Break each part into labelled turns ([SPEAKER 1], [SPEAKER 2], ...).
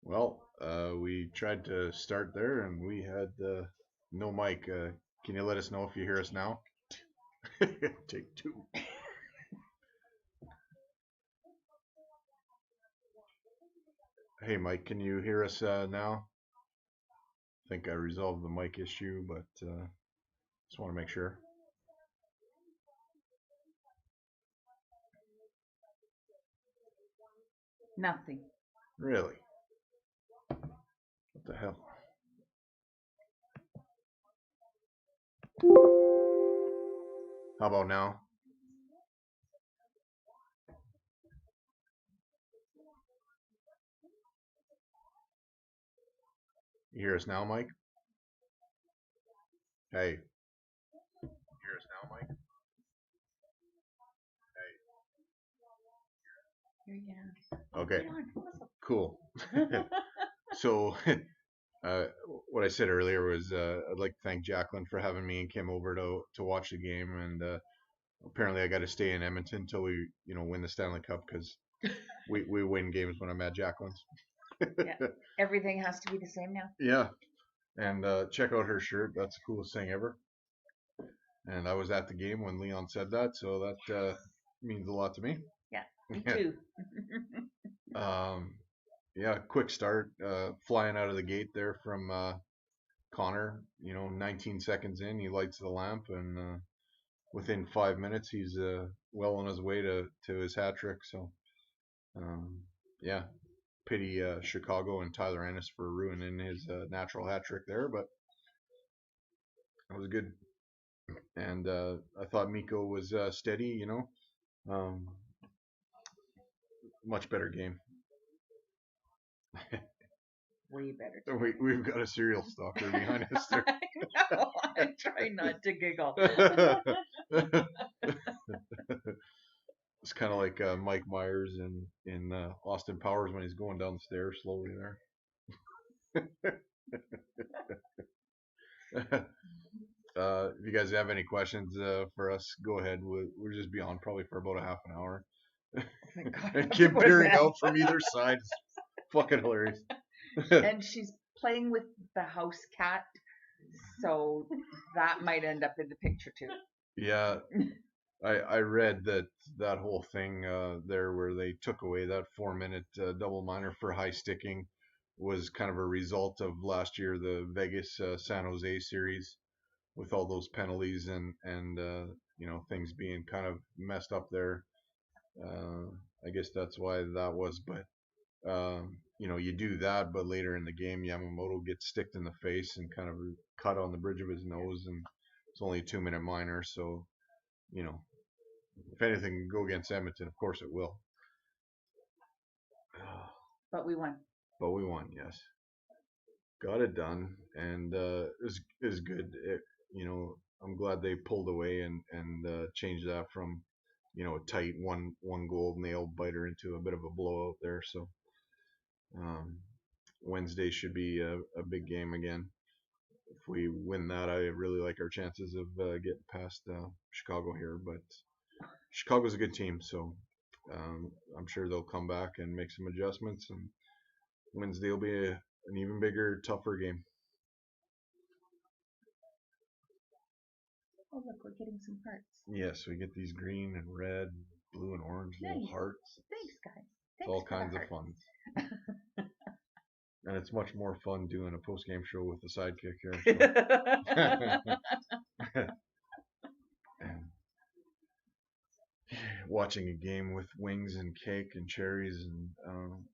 [SPEAKER 1] Well, we tried to start there and we had no mic. Can you let us know if you hear us now? Take two. Hey, Mike, can you hear us now? I think I resolved the mic issue, but just want to make sure.
[SPEAKER 2] Nothing.
[SPEAKER 1] Really? What the hell? How about now? You hear us now, Mike? Hey. You hear us now, Mike?
[SPEAKER 2] Yeah.
[SPEAKER 1] Okay,
[SPEAKER 2] Come
[SPEAKER 1] cool.
[SPEAKER 2] on.
[SPEAKER 1] So, uh, what I said earlier was I'd like to thank Jacqueline for having me and Kim over to watch the game, and apparently I got to stay in Edmonton until we win the Stanley Cup because we win games when I'm at Jacqueline's.
[SPEAKER 2] Yeah. Everything has to be the same now.
[SPEAKER 1] Yeah, and check out her shirt. That's the coolest thing ever. And I was at the game when Leon said that, so that means a lot to me.
[SPEAKER 2] Yeah. Me
[SPEAKER 1] Yeah.
[SPEAKER 2] too.
[SPEAKER 1] Um, yeah, quick start, flying out of the gate there from Connor. 19 seconds in, he lights the lamp, and within 5 minutes, he's well on his way to his hat trick. So, um, yeah, pity Chicago and Tyler Ennis for ruining his natural hat trick there, but it was good. And I thought Miko was steady. Um, much better game.
[SPEAKER 2] Way better.
[SPEAKER 1] We've got a serial stalker behind us there.
[SPEAKER 2] No, I try not to giggle.
[SPEAKER 1] It's kind of like Mike Myers in Austin Powers when he's going down the stairs slowly there. If you guys have any questions for us, go ahead. We'll just be on probably for about a half an hour. And Kim peering out from either side is fucking hilarious.
[SPEAKER 2] And she's playing with the house cat, so that might end up in the picture too.
[SPEAKER 1] Yeah, I read that whole thing there where they took away that 4 minute double minor for high sticking was kind of a result of last year the Vegas San Jose series with all those penalties and things being kind of messed up there. Uh, I guess that's why that was, but you do that, but later in the game, Yamamoto gets sticked in the face and kind of cut on the bridge of his nose, and it's only a 2 minute minor, so you know, if anything can go against Edmonton, of course it will.
[SPEAKER 2] But we won.
[SPEAKER 1] But we won, yes. Got it done, and it was good. I'm glad they pulled away and changed that from a tight one goal nail biter into a bit of a blowout there. So um, Wednesday should be a big game again. If we win that, I really like our chances of getting past Chicago here. But Chicago's a good team, so I'm sure they'll come back and make some adjustments, and Wednesday will be an even bigger, tougher game.
[SPEAKER 2] Oh, look, we're getting some hearts.
[SPEAKER 1] Yes, we get these green and red, blue and orange little
[SPEAKER 2] Nice.
[SPEAKER 1] hearts.
[SPEAKER 2] Thanks, guys.
[SPEAKER 1] It's
[SPEAKER 2] Thanks
[SPEAKER 1] all
[SPEAKER 2] for the
[SPEAKER 1] kinds of
[SPEAKER 2] hearts.
[SPEAKER 1] fun. And it's much more fun doing a post game show with the sidekick here. So. Watching a game with wings and cake and cherries, and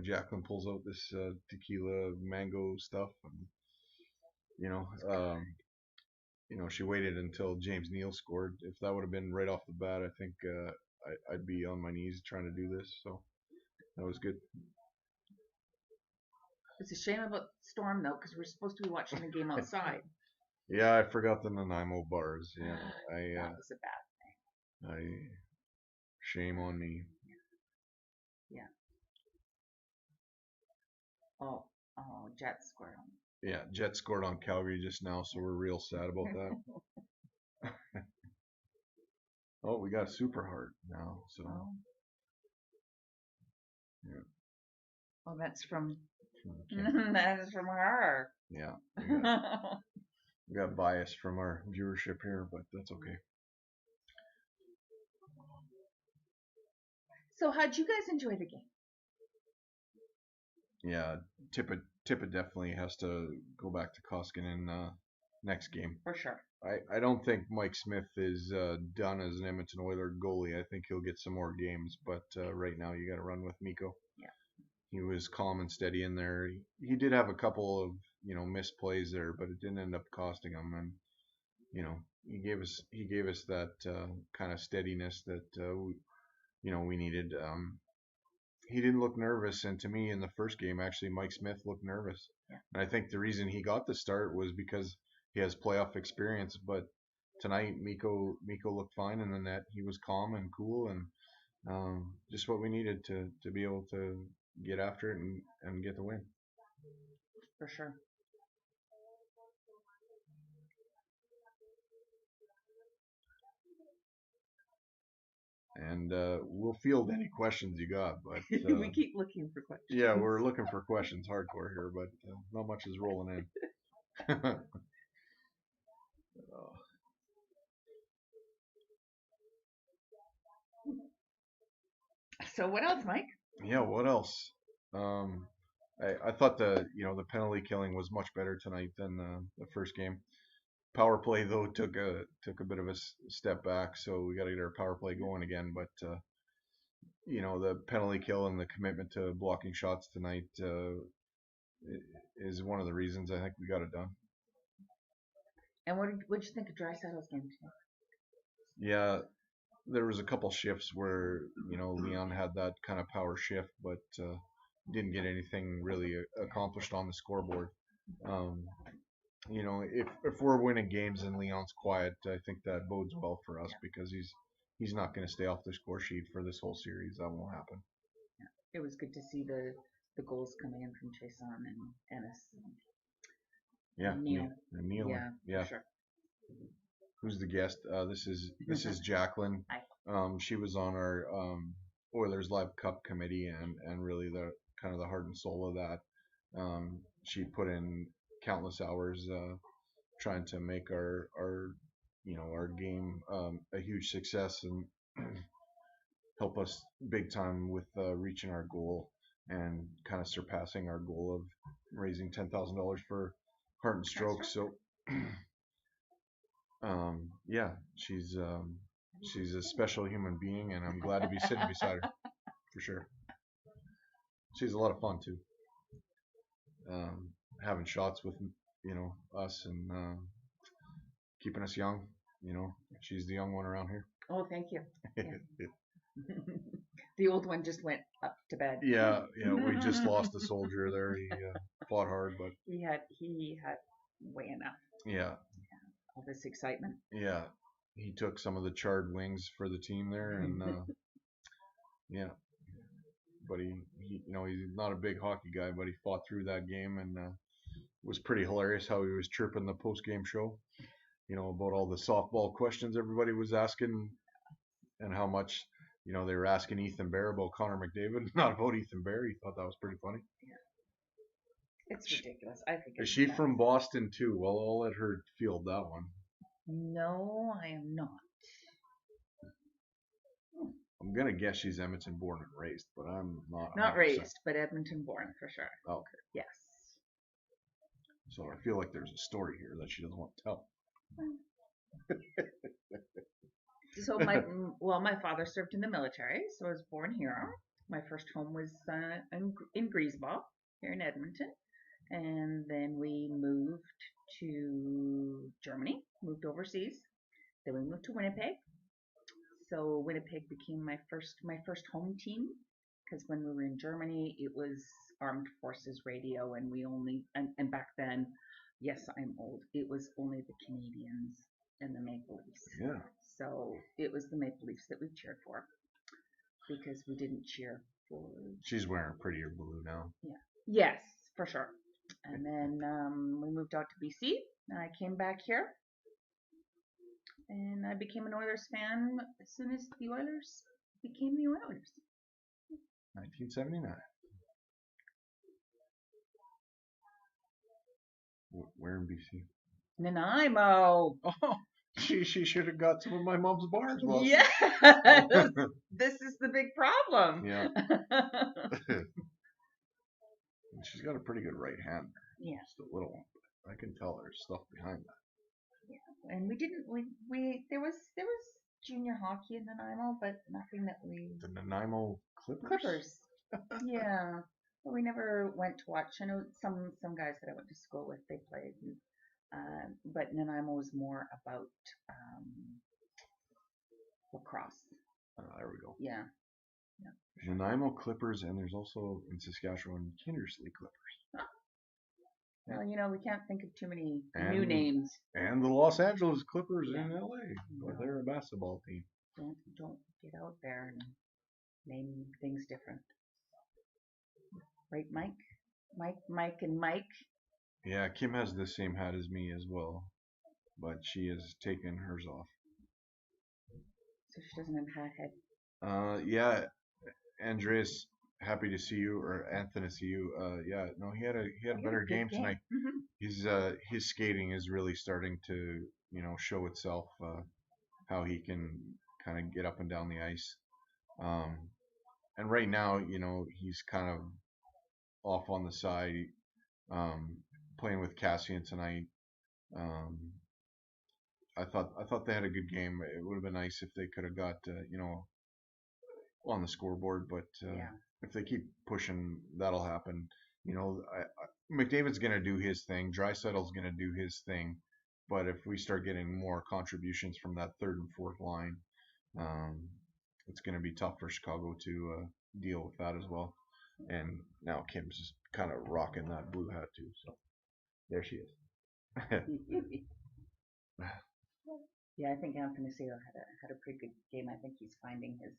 [SPEAKER 1] Jacqueline pulls out this tequila mango stuff, and you know, um, she waited until James Neal scored. If that would have been right off the bat, I think I'd be on my knees trying to do this. So that was good.
[SPEAKER 2] It's a shame about Storm though, because we're supposed to be watching the game outside.
[SPEAKER 1] Yeah, I forgot the Nanaimo bars. Yeah,
[SPEAKER 2] That was a bad
[SPEAKER 1] Shame on me.
[SPEAKER 2] Yeah. Oh, Jets scored on.
[SPEAKER 1] Yeah, Jets scored on Calgary just now, so we're real sad about that. Oh, we got super hard now, so
[SPEAKER 2] Oh,
[SPEAKER 1] yeah.
[SPEAKER 2] oh, that's from
[SPEAKER 1] Can't-
[SPEAKER 2] that is from her.
[SPEAKER 1] yeah, we got bias from our viewership here, but that's okay.
[SPEAKER 2] So, how'd you guys enjoy the game?
[SPEAKER 1] Yeah, Tippett definitely has to go back to Koskinen next game.
[SPEAKER 2] For sure.
[SPEAKER 1] I don't think Mike Smith is done as an Edmonton Oilers goalie. I think he'll get some more games, but right now you got to run with Mikko.
[SPEAKER 2] Yeah.
[SPEAKER 1] He was calm and steady in there. He did have a couple of missed plays there, but it didn't end up costing him. And he gave us that kind of steadiness that we needed. He didn't look nervous, and to me, in the first game, actually, Mike Smith looked nervous.
[SPEAKER 2] Yeah.
[SPEAKER 1] And I think the reason he got the start was because he has playoff experience. But tonight, Mikko looked fine in the net. He was calm and cool, and just what we needed to be able to get after it and get the win.
[SPEAKER 2] For sure.
[SPEAKER 1] And we'll field any questions you got, but
[SPEAKER 2] we keep looking for questions.
[SPEAKER 1] yeah, we're looking for questions hardcore here, but not much is rolling in.
[SPEAKER 2] So, what else, Mike?
[SPEAKER 1] Yeah, what else? Um, I thought the penalty killing was much better tonight than the first game. Power play though took a bit of a step back, so we got to get our power play going again. But the penalty kill and the commitment to blocking shots tonight is one of the reasons I think we got it done.
[SPEAKER 2] And what did you think of Drysdale's game today?
[SPEAKER 1] Yeah, there was a couple shifts where Leon had that kind of power shift, but didn't get anything really accomplished on the scoreboard. Um, if we're winning games and Leon's quiet, I think that bodes well for us because he's not going to stay off the score sheet for this whole series. That won't happen.
[SPEAKER 2] It was good to see the goals coming in from Jason and Ennis.
[SPEAKER 1] Yeah,
[SPEAKER 2] Neil.
[SPEAKER 1] Neil.
[SPEAKER 2] Yeah, for sure.
[SPEAKER 1] Who's the guest? This is Jacqueline.
[SPEAKER 2] Hi.
[SPEAKER 1] She was on our Oilers Live Cup committee and really the kind of the heart and soul of that. She put in countless hours trying to make our game a huge success and help us big time with reaching our goal and kind of surpassing our goal of raising $10,000 for Heart and Stroke. So yeah, she's a special human being, and I'm glad to be sitting beside her for sure. She's a lot of fun too. Having shots with us and keeping us young. She's the young one around here.
[SPEAKER 2] Oh, thank you. Yeah. The old one just went up to bed.
[SPEAKER 1] Yeah, we just lost a soldier there. He fought hard, but
[SPEAKER 2] he had way enough.
[SPEAKER 1] Yeah.
[SPEAKER 2] All this excitement.
[SPEAKER 1] Yeah, he took some of the charred wings for the team there, and yeah. But he's not a big hockey guy, but he fought through that game and was pretty hilarious how he was chirping the post game show. About all the softball questions everybody was asking and how much they were asking Ethan Bear about Connor McDavid, not about Ethan Bear. He thought that was pretty funny.
[SPEAKER 2] Yeah. It's ridiculous. I think.
[SPEAKER 1] Is she from Boston too? Well, I'll let her field that one.
[SPEAKER 2] No, I am not.
[SPEAKER 1] I'm gonna guess she's Edmonton born and raised, but I'm not.
[SPEAKER 2] Not raised, but Edmonton born for sure.
[SPEAKER 1] Okay.
[SPEAKER 2] Yes.
[SPEAKER 1] So I feel like there's a story here that she doesn't want to tell.
[SPEAKER 2] So my father served in the military, so I was born here. My first home was in Griesbach, here in Edmonton, and then we moved to Germany, moved overseas. Then we moved to Winnipeg. So Winnipeg became my first home team because when we were in Germany, it was Armed Forces Radio, and we only and back then, yes, I'm old. It was only the Canadians and the Maple Leafs.
[SPEAKER 1] Yeah.
[SPEAKER 2] So it was the Maple Leafs that we cheered for because we didn't cheer for.
[SPEAKER 1] She's wearing prettier blue now.
[SPEAKER 2] Yeah. Yes, for sure. And then we moved out to BC. And I came back here, and I became an Oilers fan as soon as the Oilers became the Oilers.
[SPEAKER 1] 1979. Where in BC?
[SPEAKER 2] Nanaimo.
[SPEAKER 1] Oh, she should have got some of my mom's bars. Well,
[SPEAKER 2] Yes. This is the big problem.
[SPEAKER 1] Yeah. She's got a pretty good right hand.
[SPEAKER 2] Yeah.
[SPEAKER 1] Just a little one. I can tell there's stuff behind that.
[SPEAKER 2] Yeah. And we didn't. We there was junior hockey in Nanaimo, but nothing that we.
[SPEAKER 1] The Nanaimo Clippers.
[SPEAKER 2] Clippers. Yeah. But we never went to watch. I know some guys that I went to school with, they played. But Nanaimo was more about lacrosse.
[SPEAKER 1] There we go.
[SPEAKER 2] Yeah.
[SPEAKER 1] Nanaimo Clippers, and there's also in Saskatchewan Kindersley Clippers.
[SPEAKER 2] Well, we can't think of too many new names.
[SPEAKER 1] And the Los Angeles Clippers in LA. But they're a basketball team.
[SPEAKER 2] Don't get out there and name things different. Right, Mike? Mike and Mike.
[SPEAKER 1] Yeah, Kim has the same hat as me as well, but she has taken hers off.
[SPEAKER 2] So she doesn't have a hat head.
[SPEAKER 1] Yeah, Andreas, happy to see you, or Anthony to see you. Yeah, no, he had a better game tonight.
[SPEAKER 2] Mm-hmm.
[SPEAKER 1] His skating is really starting to show itself. How he can kind of get up and down the ice. And right now, he's kind of off on the side, playing with Cassian tonight. I thought they had a good game. It would have been nice if they could have got on the scoreboard, but if they keep pushing, that'll happen. McDavid's gonna do his thing. Draisaitl's gonna do his thing. But if we start getting more contributions from that third and fourth line, it's going to be tough for Chicago to deal with that as well. And now Kim's just kind of rocking that blue hat too. So there she is.
[SPEAKER 2] Yeah, I think Anthony Seo had a pretty good game. I think he's finding his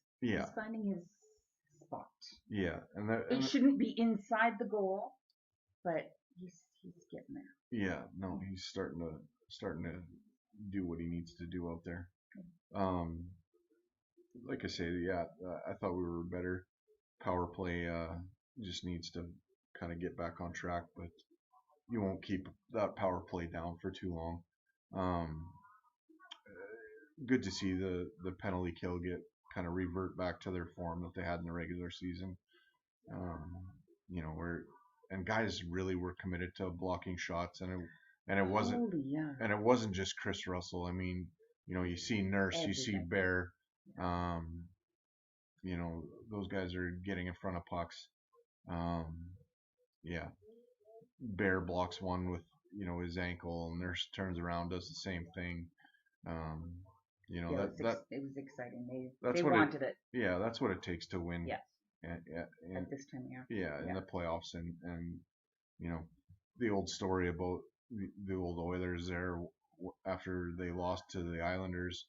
[SPEAKER 2] spot.
[SPEAKER 1] Yeah, and
[SPEAKER 2] it shouldn't be inside the goal, but he's getting there.
[SPEAKER 1] Yeah, no, he's starting to do what he needs to do out there. Like I say, yeah, I thought we were better. Power play just needs to kind of get back on track, but you won't keep that power play down for too long. Good to see the penalty kill get kind of revert back to their form that they had in the regular season. And guys really were committed to blocking shots, and it wasn't just Chris Russell. I mean, you see Nurse, you see Bear, those guys are getting in front of pucks. Yeah, Bear blocks one with his ankle, and Nurse turns around, does the same thing.
[SPEAKER 2] It was exciting. They wanted it.
[SPEAKER 1] Yeah, that's what it takes to win.
[SPEAKER 2] Yeah.
[SPEAKER 1] And
[SPEAKER 2] at this time of year.
[SPEAKER 1] Yeah, in the playoffs, and the old story about the old Oilers there after they lost to the Islanders,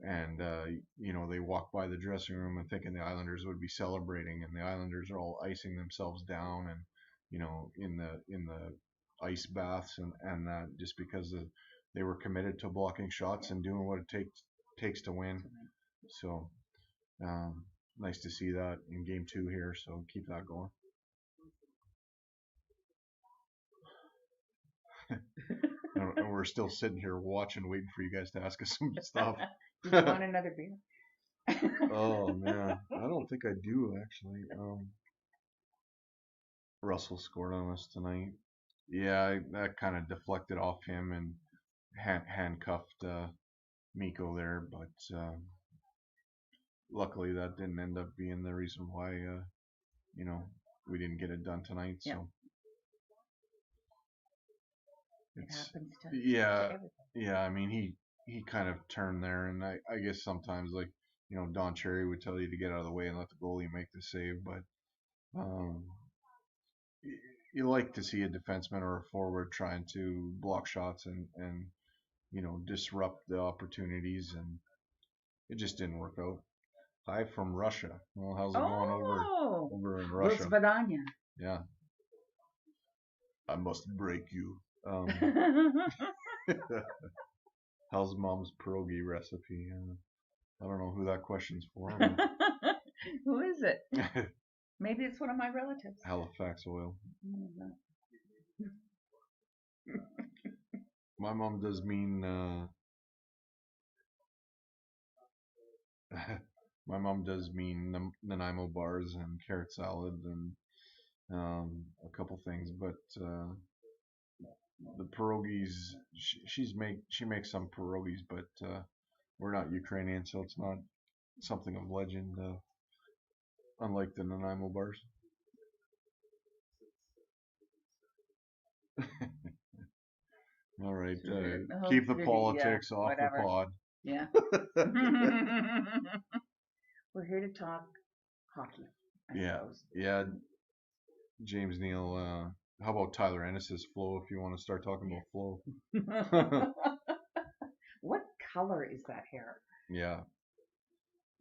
[SPEAKER 1] and they walked by the dressing room and thinking the Islanders would be celebrating, and the Islanders are all icing themselves down, and in the ice baths and that, just because they were committed to blocking shots and doing what it takes to win. So nice to see that in game 2 here, so keep that going. And we're still sitting here watching, waiting for you guys to ask us some stuff.
[SPEAKER 2] Do you want another beer?
[SPEAKER 1] Oh man, I don't think I do actually. Russell scored on us tonight. Yeah, that kind of deflected off him and handcuffed Mikko there, but luckily that didn't end up being the reason why we didn't get it done tonight.
[SPEAKER 2] Yeah.
[SPEAKER 1] So
[SPEAKER 2] it happens to everybody.
[SPEAKER 1] Yeah. I mean, he kind of turned there, and I guess sometimes, like Don Cherry would tell you to get out of the way and let the goalie make the save, but you like to see a defenseman or a forward trying to block shots and disrupt the opportunities, and it just didn't work out. Hi from Russia. Well, how's it going
[SPEAKER 2] Oh,
[SPEAKER 1] over in
[SPEAKER 2] do
[SPEAKER 1] Russia?
[SPEAKER 2] svidania.
[SPEAKER 1] Yeah, I must break you. How's mom's pierogi recipe? I don't know who that question's for,
[SPEAKER 2] Who is it?
[SPEAKER 1] but
[SPEAKER 2] Maybe it's one of my relatives.
[SPEAKER 1] Halifax oil. My mom does mean my mom does mean Nanaimo bars and carrot salad and a couple things, but the pierogies she makes some pierogies, but we're not Ukrainian, so it's not something of legend. Unlike the Nanaimo bars. All right, keep the politics off the
[SPEAKER 2] whatever.
[SPEAKER 1] pod.
[SPEAKER 2] Yeah. We're here to talk hockey, I
[SPEAKER 1] Yeah,
[SPEAKER 2] suppose.
[SPEAKER 1] yeah. James Neal. How about Tyler Ennis's flow? If you want to start talking about flow.
[SPEAKER 2] What color is that hair?
[SPEAKER 1] Yeah,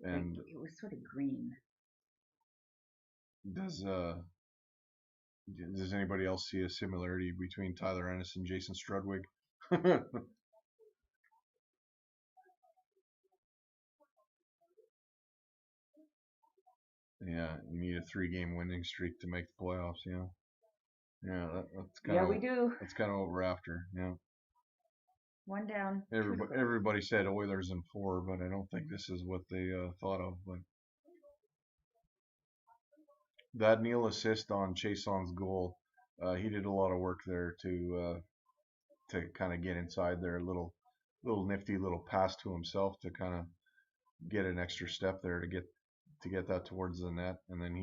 [SPEAKER 1] and
[SPEAKER 2] Like, it was sort of green.
[SPEAKER 1] does does anybody else see a similarity between Tyler Ennis and Jason Strudwick? Yeah, you need a 3-game winning streak to make the playoffs. Yeah, yeah, that's kind
[SPEAKER 2] Yeah,
[SPEAKER 1] of
[SPEAKER 2] we do.
[SPEAKER 1] that's kind of what we're after. Yeah.
[SPEAKER 2] One down, two to go.
[SPEAKER 1] Everybody said Oilers in 4, but I don't think this is what they thought of. But that Neil assist on Chason's goal, he did a lot of work there to kind of get inside there, a little nifty little pass to himself to kind of get an extra step there to get that towards the net, and then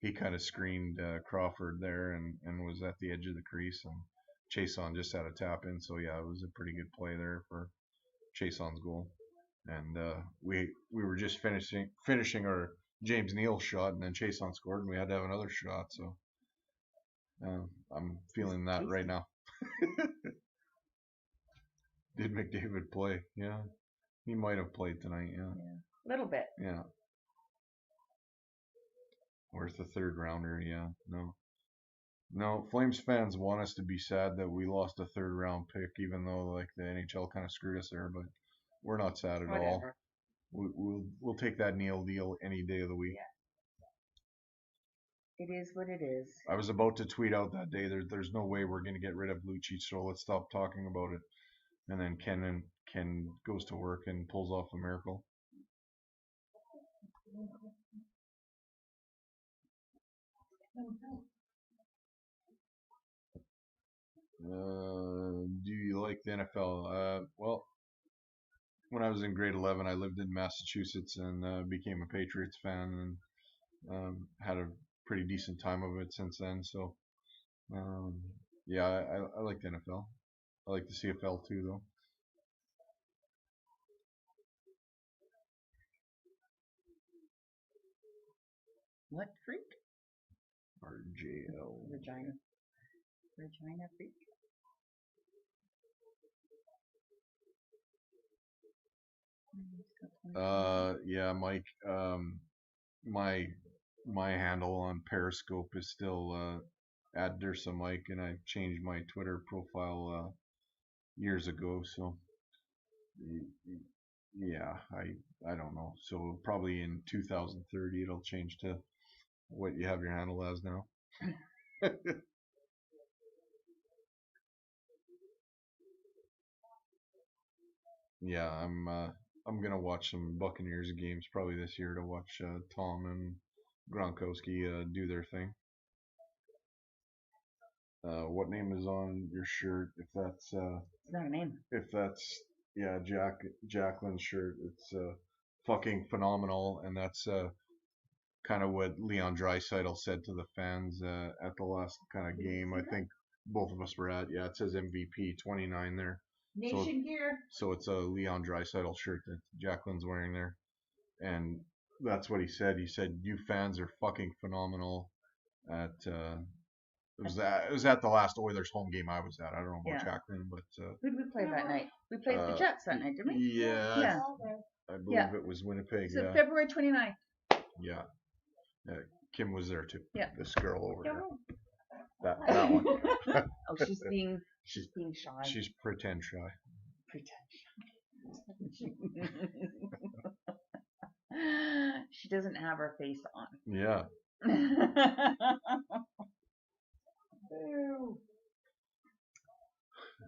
[SPEAKER 1] he kind of screened Crawford there and was at the edge of the crease, and Chason just had a tap in. So yeah, it was a pretty good play there for Chason's goal. And we were just finishing our James Neal shot, and then Chason scored, and we had to have another shot. So I'm feeling that right now. Did McDavid play? Yeah, he might have played tonight. Yeah,
[SPEAKER 2] a little bit.
[SPEAKER 1] Yeah. Where's the third rounder? Yeah, no. No, Flames fans want us to be sad that we lost a third round pick, even though like the NHL kind of screwed us there. But we're not sad at all.
[SPEAKER 2] Whatever.
[SPEAKER 1] We'll take that Neal deal any day of the week.
[SPEAKER 2] It is what it is.
[SPEAKER 1] I was about to tweet out that day. There's no way we're gonna get rid of Lucic, so let's stop talking about it. And then Ken goes to work and pulls off a miracle. Do you like the NFL? Well, when I was in grade 11, I lived in Massachusetts and became a Patriots fan and had a pretty decent time of it since then. So, um, yeah, I like the NFL. I like the CFL too, though.
[SPEAKER 2] What freak?
[SPEAKER 1] RJL.
[SPEAKER 2] Regina. Regina freak.
[SPEAKER 1] Yeah, Mike. My my handle on Periscope is still at Dirsa Mike, and I changed my Twitter profile years ago. So yeah, I don't know. So probably in 2030 it'll change to what you have your handle as now. Yeah, I'm gonna watch some Buccaneers games probably this year to watch Tom and Gronkowski do their thing. What name is on your shirt?
[SPEAKER 2] It's not a name.
[SPEAKER 1] If that's yeah, Jacqueline's shirt. It's fucking phenomenal, and that's kind of what Leon Draisaitl said to the fans at the last kind of game. I think both of us were at. Yeah, it says MVP 29 there.
[SPEAKER 2] Nation gear.
[SPEAKER 1] So it's a Leon Draisaitl shirt that Jacqueline's wearing there, and that's what he said. He said, "You fans are fucking phenomenal at It was at the last Oilers home game I was at. I don't know about
[SPEAKER 2] Yeah.
[SPEAKER 1] Jacqueline, but
[SPEAKER 2] Who did we play that night? We played the Jets that night, didn't we?
[SPEAKER 1] yeah,
[SPEAKER 2] Yeah.
[SPEAKER 1] I believe it was Winnipeg.
[SPEAKER 2] So
[SPEAKER 1] Yeah,
[SPEAKER 2] February 29th.
[SPEAKER 1] yeah. Kim was there too.
[SPEAKER 2] Yeah.
[SPEAKER 1] This girl over here. That one.
[SPEAKER 2] Oh, she's being shy.
[SPEAKER 1] She's pretend shy.
[SPEAKER 2] She doesn't have her face on.
[SPEAKER 1] Yeah.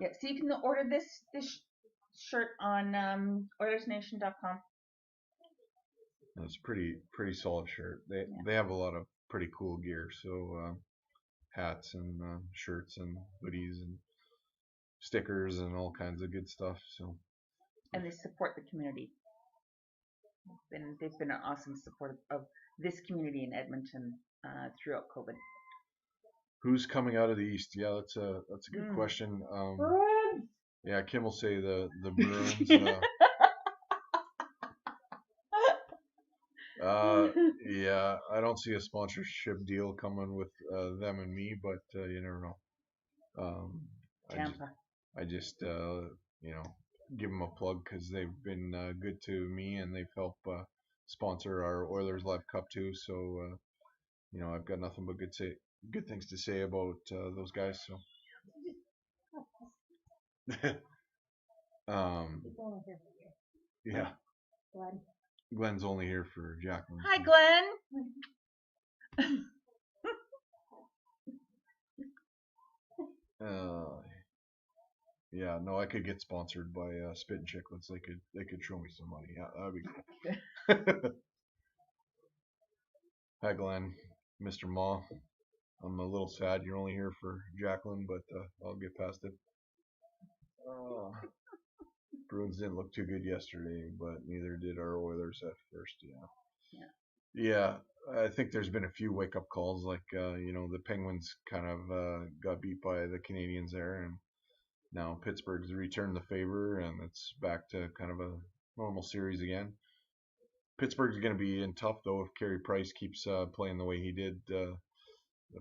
[SPEAKER 2] Yeah, so you can order this shirt on OilersNation.com.
[SPEAKER 1] It's pretty solid shirt. They have a lot of pretty cool gear. So hats and shirts and hoodies and stickers and all kinds of good stuff. So.
[SPEAKER 2] And they support the community. They've been an awesome support of this community in Edmonton throughout COVID.
[SPEAKER 1] Who's coming out of the East? Yeah, that's a good question. Yeah, Kim will say the Bruins. Yeah, I don't see a sponsorship deal coming with them and me, but you never know.
[SPEAKER 2] Tampa.
[SPEAKER 1] I just give them a plug because they've been good to me and they've helped sponsor our Oilers Live Cup too. So I've got nothing but good things to say about those guys. So. Yeah. Glenn's only here for Jacqueline.
[SPEAKER 2] Hi, Glenn.
[SPEAKER 1] Yeah, no, I could get sponsored by Spit and Chicklets. They could show me some money. Yeah, that'd be cool. Hi, Glenn, Mr. Ma. I'm a little sad you're only here for Jacqueline, but I'll get past it. Bruins didn't look too good yesterday, but neither did our Oilers at first. Yeah. I think there's been a few wake-up calls, like the Penguins kind of got beat by the Canadians there, and now Pittsburgh's returned the favor, and it's back to kind of a normal series again. Pittsburgh's going to be in tough though if Carey Price keeps playing the way he did the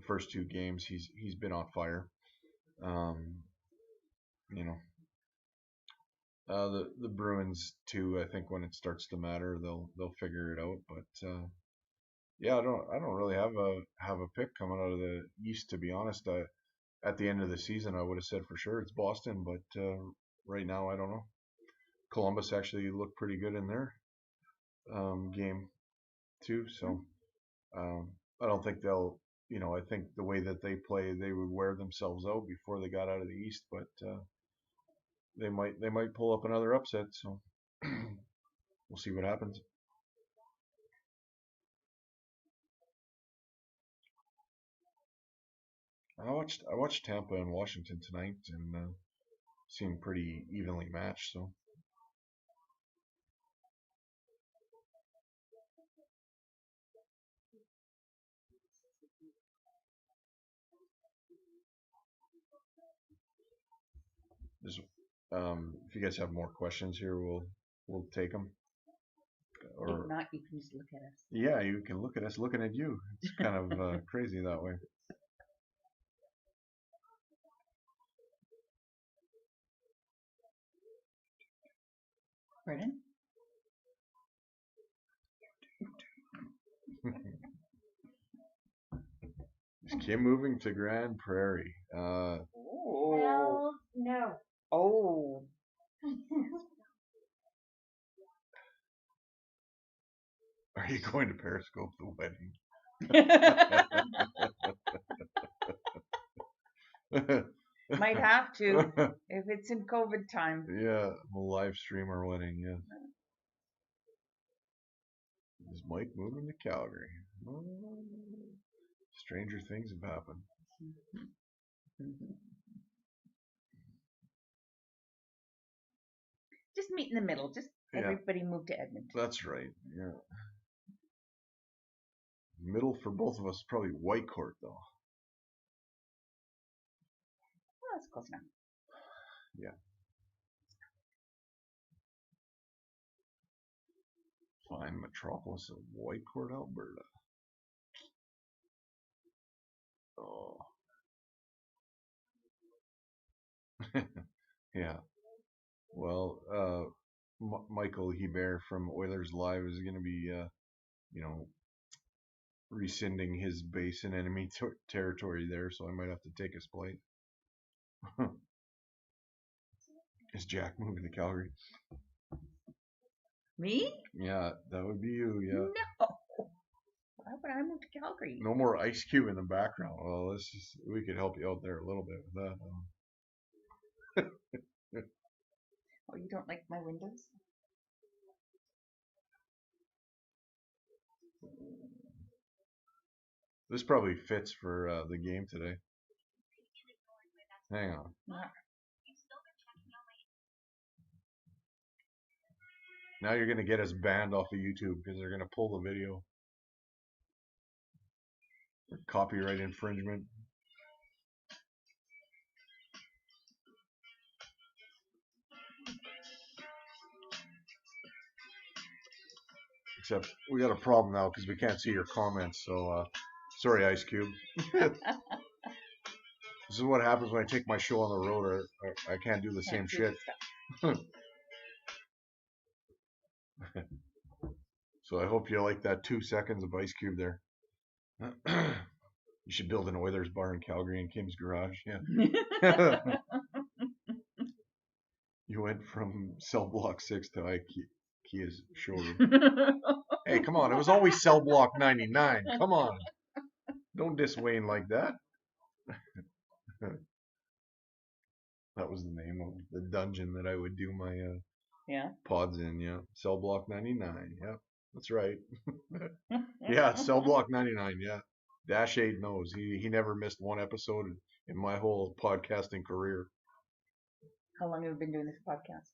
[SPEAKER 1] first two games. He's been on fire. The Bruins too. I think when it starts to matter, they'll figure it out. But yeah, I don't really have a pick coming out of the East, to be honest. At the end of the season, I would have said for sure it's Boston, but right now I don't know. Columbus actually looked pretty good in their game too, so I don't think they'll. I think the way that they play, they would wear themselves out before they got out of the East, but they might pull up another upset. So we'll see what happens. I watched Tampa and Washington tonight, and seemed pretty evenly matched. So. Just, if you guys have more questions here, we'll take them.
[SPEAKER 2] Or if not, you can just look at us.
[SPEAKER 1] Yeah, you can look at us looking at you. It's kind of crazy that way.
[SPEAKER 2] Pardon?
[SPEAKER 1] Is Kim moving to Grand Prairie?
[SPEAKER 3] Well, no.
[SPEAKER 2] Oh.
[SPEAKER 1] Are you going to Periscope the wedding?
[SPEAKER 2] Might have to if it's in COVID time.
[SPEAKER 1] Yeah, we'll live stream our wedding. Yeah. Is Mike moving to Calgary? Stranger things have happened.
[SPEAKER 2] Just meet in the middle. Just everybody move to Edmonton.
[SPEAKER 1] That's right. Yeah. Middle for both of us is probably Whitecourt though.
[SPEAKER 2] Well, that's close enough.
[SPEAKER 1] Yeah. Fine metropolis of Whitecourt, Alberta. Oh. Yeah. Well, Michael Hebert from Oilers Live is going to be, you know, rescinding his base in enemy territory there, so I might have to take his place. Is Jack moving to Calgary?
[SPEAKER 2] Me?
[SPEAKER 1] Yeah, that would be you. Yeah.
[SPEAKER 2] No. Why would I move to Calgary?
[SPEAKER 1] No more Ice Cube in the background. Well, we could help you out there a little bit with that.
[SPEAKER 2] Oh, you don't like my windows?
[SPEAKER 1] This probably fits for the game today. Hang on. Now you're gonna get us banned off of YouTube because they're gonna pull the video. For copyright infringement. Except we got a problem now because we can't see your comments. So sorry, Ice Cube. This is what happens when I take my show on the road. Or I can't do the same shit. So I hope you like that 2 seconds of Ice Cube there. You should build an Oilers bar in Calgary in Kim's garage. Yeah. You went from cell block 6 to IKEA's showroom. Hey, come on. It was always cell block 99. Come on. Don't diss Wayne like that. That was the name of the dungeon that I would do my pods in. Yeah. Cell block 99. Yeah. That's right. Yeah. Cell block 99. Yeah. Dash 8 knows. He never missed one episode in my whole podcasting career.
[SPEAKER 2] How long have you been doing this podcast?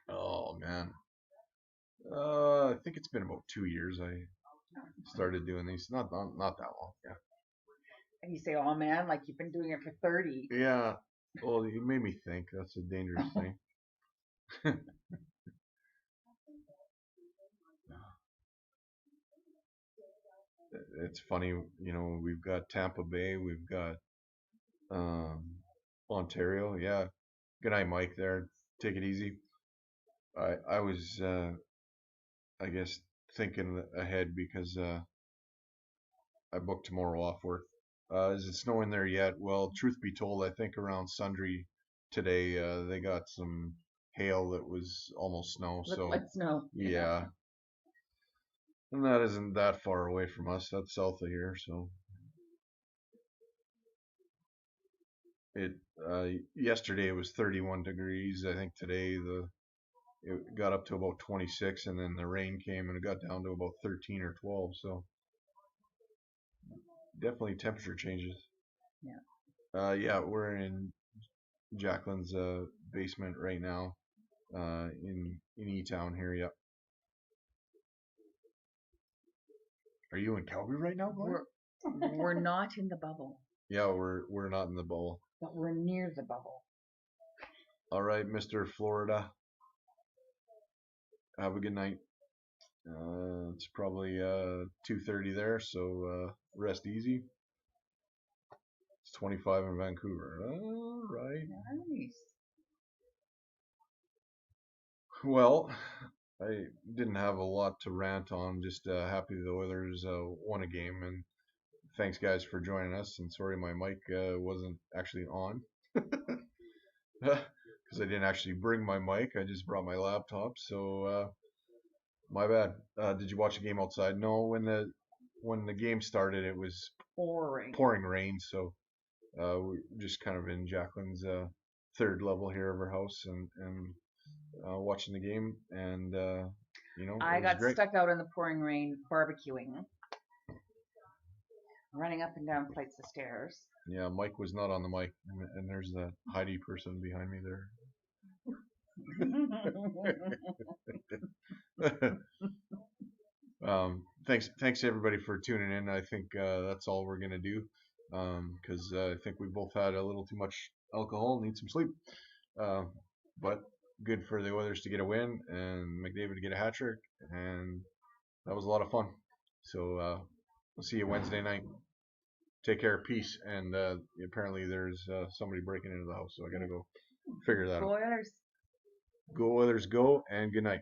[SPEAKER 1] Oh, man. I think it's been about 2 years. I started doing these. Not that long. Yeah.
[SPEAKER 2] And you say, "Oh man, like you've been doing it for 30."
[SPEAKER 1] Yeah. Well, you made me think. That's a dangerous thing. It's funny, you know. We've got Tampa Bay. We've got Ontario. Yeah. Good night, Mike. There. Take it easy. I was, I guess, thinking ahead because I booked tomorrow off work. Is it snowing there yet? Well, truth be told, I think around Sundre today they got some hail that was almost snow.
[SPEAKER 2] Looked like snow.
[SPEAKER 1] Yeah, and that isn't that far away from us. That's south of here, so it. Yesterday it was 31 degrees. I think today it got up to about 26, and then the rain came and it got down to about 13 or 12. So definitely temperature changes.
[SPEAKER 2] Yeah.
[SPEAKER 1] Yeah, we're in Jacqueline's basement right now, in E-Town here. Yep. Are you in Calgary right now, Glenn?
[SPEAKER 2] We're not in the bubble.
[SPEAKER 1] Yeah, we're not in the bubble.
[SPEAKER 2] But we're near the bubble.
[SPEAKER 1] All right, Mr. Florida. Have a good night. It's probably 2:30 there, so rest easy. It's 25 in Vancouver. All right.
[SPEAKER 2] Nice.
[SPEAKER 1] Well, I didn't have a lot to rant on. Just happy the Oilers won a game, and thanks guys for joining us. And sorry my mic wasn't actually on because I didn't actually bring my mic. I just brought my laptop. So my bad. Did you watch the game outside? No. When the game started, it was pouring rain. So we're just kind of in Jacqueline's third level here of her house and watching the game, and you know,
[SPEAKER 2] I got
[SPEAKER 1] great.
[SPEAKER 2] stuck out in the pouring rain barbecuing, running up and down flights of stairs.
[SPEAKER 1] Yeah, Mike was not on the mic, and there's that Heidi person behind me there. Thanks everybody for tuning in. I think that's all we're gonna do, because I think we both had a little too much alcohol, need some sleep. But good for the Oilers to get a win and McDavid to get a hat trick, and that was a lot of fun. So we'll see you Wednesday night. Take care, peace, and apparently there's somebody breaking into the house, so I gotta go. figure that
[SPEAKER 2] Go
[SPEAKER 1] out.
[SPEAKER 2] Oilers.
[SPEAKER 1] Go Oilers, go, and good night.